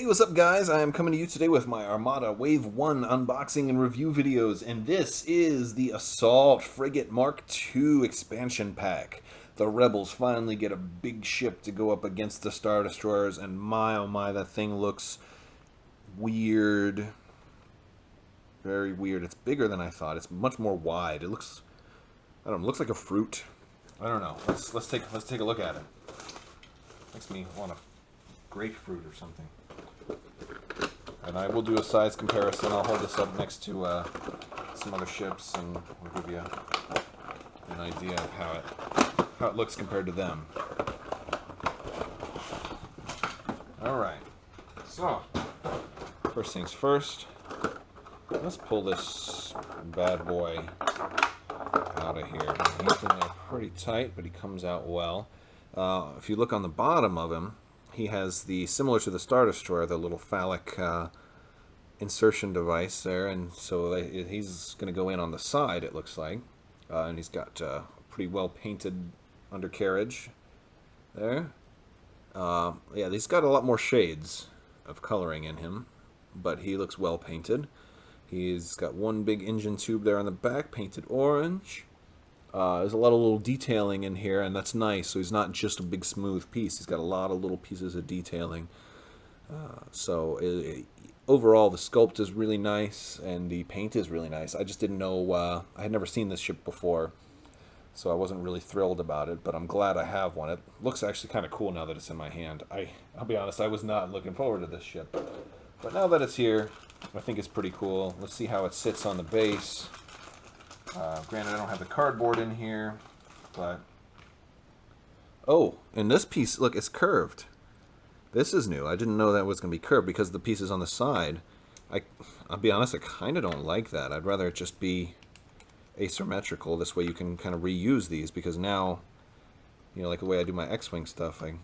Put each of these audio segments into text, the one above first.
Hey, what's up guys? I am coming to you today with my Armada Wave 1 unboxing and review videos, and this is the Assault Frigate Mk2 expansion pack. The Rebels finally get a big ship to go up against the Star Destroyers, and my oh my, that thing looks weird. Very weird. It's bigger than I thought. It's much more wide. It looks, I don't know, it looks like a fruit. I don't know. Let's take a look at it. Makes me want a grapefruit or something. And I will do a size comparison. I'll hold this up next to some other ships, and we'll give you an idea of how it looks compared to them. All right. So, first things first. Let's pull this bad boy out of here. He's in there pretty tight, but he comes out well. If you look on the bottom of him, he has the, similar to the Star Destroyer, the little phallic insertion device there, and so he's going to go in on the side, it looks like. And he's got a pretty well painted undercarriage there. Yeah, he's got a lot more shades of coloring in him, but he looks well painted. He's got one big engine tube there on the back, painted orange. There's a lot of little detailing in here, and that's nice. So he's not just a big smooth piece. He's got a lot of little pieces of detailing. Overall, the sculpt is really nice, and the paint is really nice. I just didn't know, I had never seen this ship before, so I wasn't really thrilled about it, but I'm glad I have one. It looks actually kind of cool now that it's in my hand. I'll be honest, I was not looking forward to this ship. But now that it's here, I think it's pretty cool. Let's see how it sits on the base. Granted, I don't have the cardboard in here, but... Oh, and this piece, look, it's curved. This is new. I didn't know that was going to be curved because the pieces on the side. I'll be honest, I kind of don't like that. I'd rather it just be asymmetrical. This way you can kind of reuse these, because now, you know, like the way I do my X-Wing stuff, I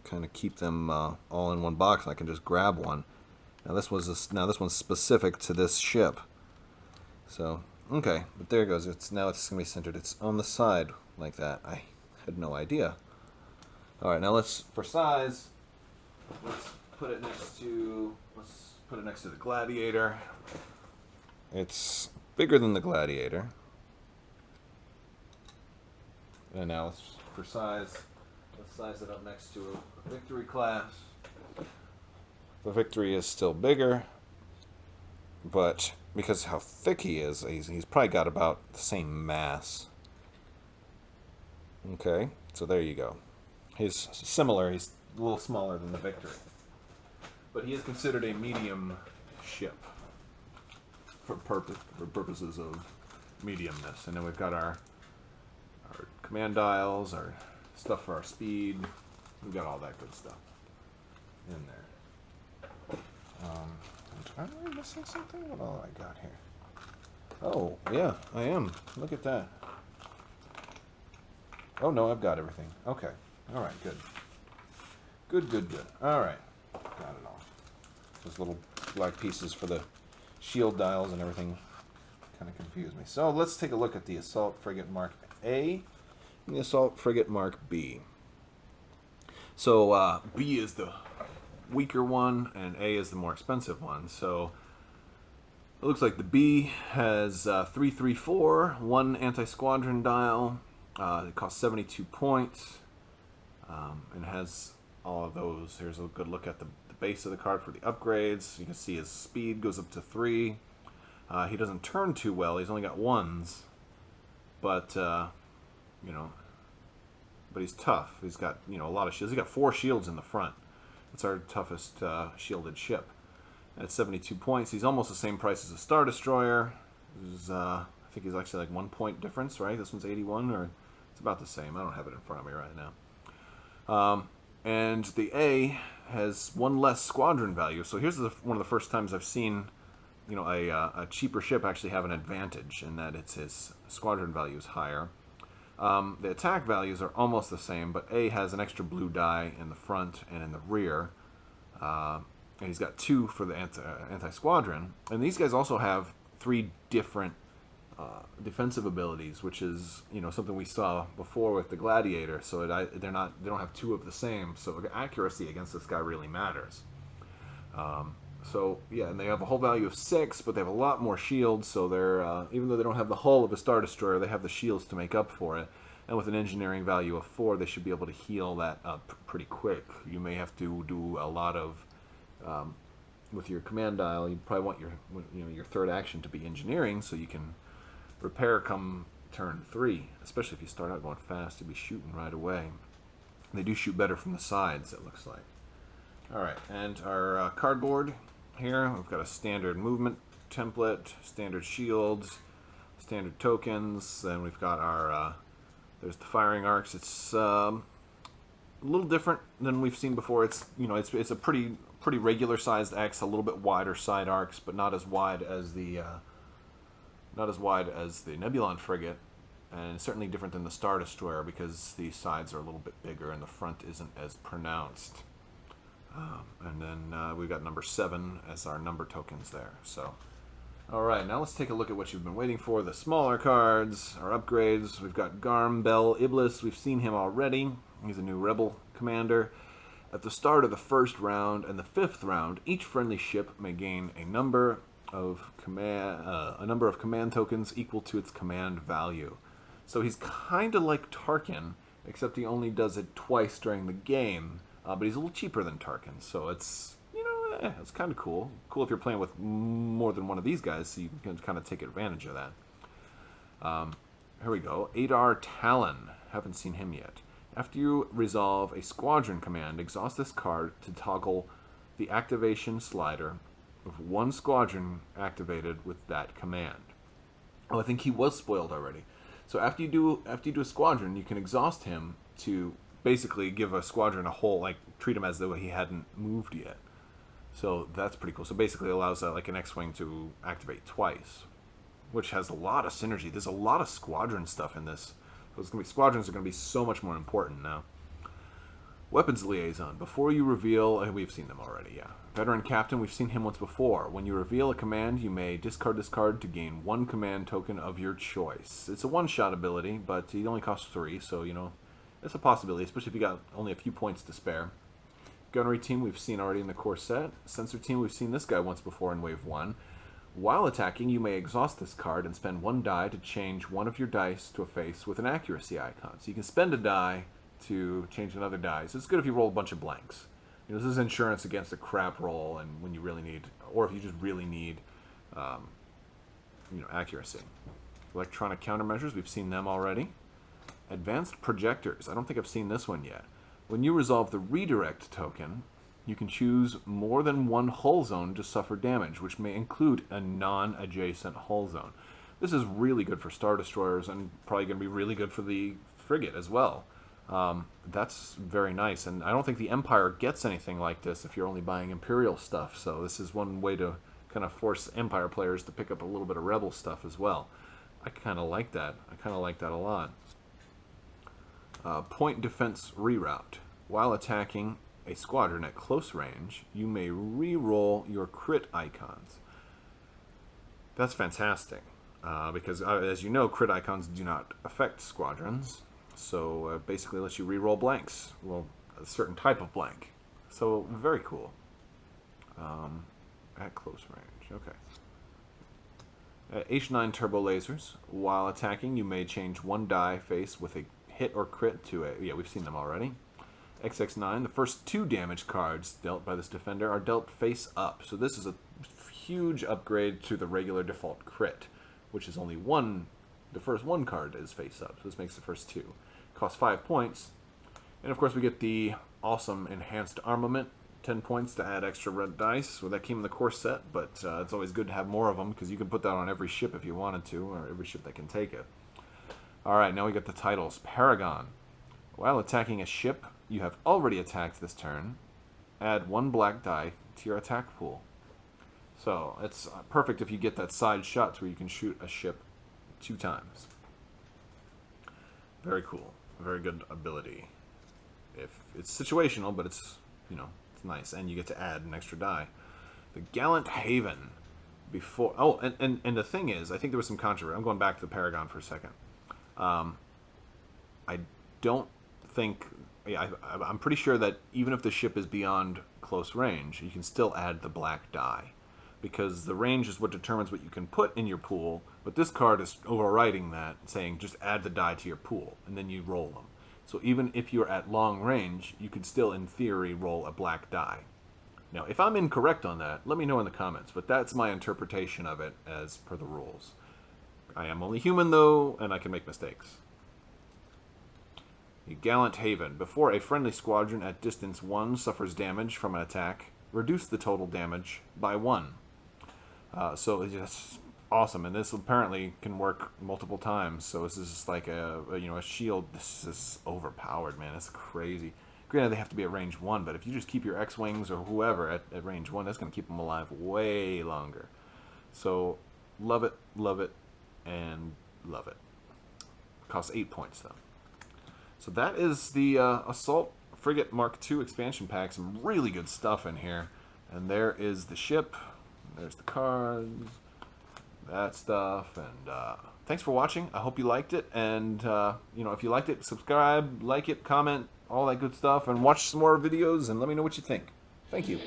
kind of keep them all in one box, and I can just grab one. Now this one's specific to this ship. So... okay, but there it goes. Now it's going to be centered. It's on the side like that. I had no idea. All right, now for size, let's put it next to the Gladiator. It's bigger than the Gladiator. And now for size, let's size it up next to a Victory class. The Victory is still bigger, but because of how thick he is, he's probably got about the same mass. Okay, so there you go. He's similar, he's a little smaller than the Victory. But he is considered a medium ship for purposes of mediumness. And then we've got our command dials, our stuff for our speed. We've got all that good stuff in there. Am I missing something? What all I got here? Oh, yeah, I am. Look at that. Oh, no, I've got everything. Okay. All right, good. Good. All right. Got it all. Those little black pieces for the shield dials and everything kind of confuse me. So let's take a look at the Assault Frigate Mark A and the Assault Frigate Mark B. So B is the weaker one, and A is the more expensive one. So it looks like the B has 334, one anti-squadron dial. It costs 72 points, and has all of those. Here's a good look at the base of the card for the upgrades. You can see his speed goes up to 3. He doesn't turn too well. He's only got 1s, but you know, but he's tough. He's got, you know, a lot of shields. He's got 4 shields in the front. It's our toughest shielded ship. At 72 points, he's almost the same price as a Star Destroyer. I think he's actually like 1 point difference, right? This one's 81, or it's about the same. I don't have it in front of me right now. And the A has 1 less squadron value. So here's one of the first times I've seen, you know, a cheaper ship actually have an advantage in that his squadron value is higher. The attack values are almost the same, but A has an extra blue die in the front and in the rear. And he's got 2 for the anti-squadron. And these guys also have 3 different defensive abilities, which is, you know, something we saw before with the Gladiator. So they don't have 2 of the same. So accuracy against this guy really matters. So yeah, and they have a hull value of 6, but they have a lot more shields. So they're even though they don't have the hull of a Star Destroyer, they have the shields to make up for it. And with an engineering value of 4, they should be able to heal that up pretty quick. You may have to do a lot of with your command dial. You probably want your third action to be engineering, so you can repair come turn 3. Especially if you start out going fast, you'll be shooting right away. They do shoot better from the sides, it looks like. All right, and our cardboard here, we've got a standard movement template, standard shields, standard tokens. Then we've got our there's the firing arcs. It's a little different than we've seen before. It's it's a pretty regular sized X, a little bit wider side arcs, but not as wide as the Nebulon frigate, and certainly different than the Star Destroyer because the sides are a little bit bigger and the front isn't as pronounced. And then we've got number 7 as our number tokens there. So, all right, now let's take a look at what you've been waiting for. The smaller cards, our upgrades. We've got Garm Bel Iblis. We've seen him already. He's a new Rebel commander. At the start of the first round and the 5th round, each friendly ship may gain a number of command tokens equal to its command value. So he's kind of like Tarkin, except he only does it twice during the game. But he's a little cheaper than Tarkin, so it's, it's kind of cool. Cool if you're playing with more than one of these guys, so you can kind of take advantage of that. Here we go. Adar Talon. Haven't seen him yet. After you resolve a squadron command, exhaust this card to toggle the activation slider of one squadron activated with that command. Oh, I think he was spoiled already. So after you do a squadron, you can exhaust him to basically give a squadron a whole, like, treat him as though he hadn't moved yet. So that's pretty cool. So basically it allows like an X-Wing to activate twice, which has a lot of synergy. There's a lot of squadron stuff in this. So squadrons are going to be so much more important now. Weapons Liaison. Before you reveal, we've seen them already, yeah. Veteran Captain, we've seen him once before. When you reveal a command, you may discard this card to gain 1 command token of your choice. It's a one-shot ability, but it only costs 3, so, it's a possibility, especially if you got only a few points to spare. Gunnery Team, we've seen already in the core set. Sensor Team, we've seen this guy once before in Wave 1. While attacking, you may exhaust this card and spend 1 die to change one of your dice to a face with an accuracy icon. So you can spend a die to change another die. So it's good if you roll a bunch of blanks. This is insurance against a crap roll, and when you really need, or if you just really need, accuracy. Electronic countermeasures, we've seen them already. Advanced Projectors, I don't think I've seen this one yet. When you resolve the redirect token, you can choose more than one hull zone to suffer damage, which may include a non-adjacent hull zone. This is really good for Star Destroyers and probably going to be really good for the frigate as well. That's very nice, and I don't think the Empire gets anything like this if you're only buying Imperial stuff, so this is one way to kind of force Empire players to pick up a little bit of Rebel stuff as well. I kind of like that. I kind of like that a lot. Point Defense Reroute. While attacking a squadron at close range, you may re-roll your crit icons. That's fantastic, because as you know, crit icons do not affect squadrons, so basically lets you re-roll blanks. Well, a certain type of blank. So, very cool. At close range, okay. H9 Turbo Lasers. While attacking, you may change 1 die face with a hit or crit to a... Yeah, we've seen them already. XX9. The first 2 damage cards dealt by this defender are dealt face up. So this is a huge upgrade to the regular default crit, which is only 1... The first 1 card is face up. So this makes the first 2. Costs 5 points. And of course we get the awesome Enhanced Armament. 10 points to add extra red dice. Well, that came in the core set, but it's always good to have more of them because you can put that on every ship if you wanted to, or every ship that can take it. Alright, now we got the titles. Paragon. While attacking a ship you have already attacked this turn, add 1 black die to your attack pool. So, it's perfect if you get that side shot where you can shoot a ship 2 times. Very cool. Very good ability. If it's situational, but it's, it's nice. And you get to add an extra die. The Gallant Haven. Before... Oh, and the thing is, I think there was some controversy. I'm going back to the Paragon for a second. I don't think... Yeah, I'm pretty sure that even if the ship is beyond close range, you can still add the black die. Because the range is what determines what you can put in your pool, but this card is overriding that, saying just add the die to your pool, and then you roll them. So even if you're at long range, you could still, in theory, roll a black die. Now, if I'm incorrect on that, let me know in the comments, but that's my interpretation of it as per the rules. I am only human, though, and I can make mistakes. A Gallant Haven. Before a friendly squadron at distance 1 suffers damage from an attack, reduce the total damage by 1. So it's just awesome, and this apparently can work multiple times. So this is like a shield. This is overpowered, man. It's crazy. Granted, they have to be at range 1, but if you just keep your X-Wings or whoever at range 1, that's going to keep them alive way longer. So love it, and love it. Costs 8 points, though. So that is the Assault Frigate Mk2 expansion pack. Some really good stuff in here. And there is the ship. There's the cards. That stuff. And thanks for watching. I hope you liked it. And, if you liked it, subscribe, like it, comment, all that good stuff. And watch some more videos and let me know what you think. Thank you.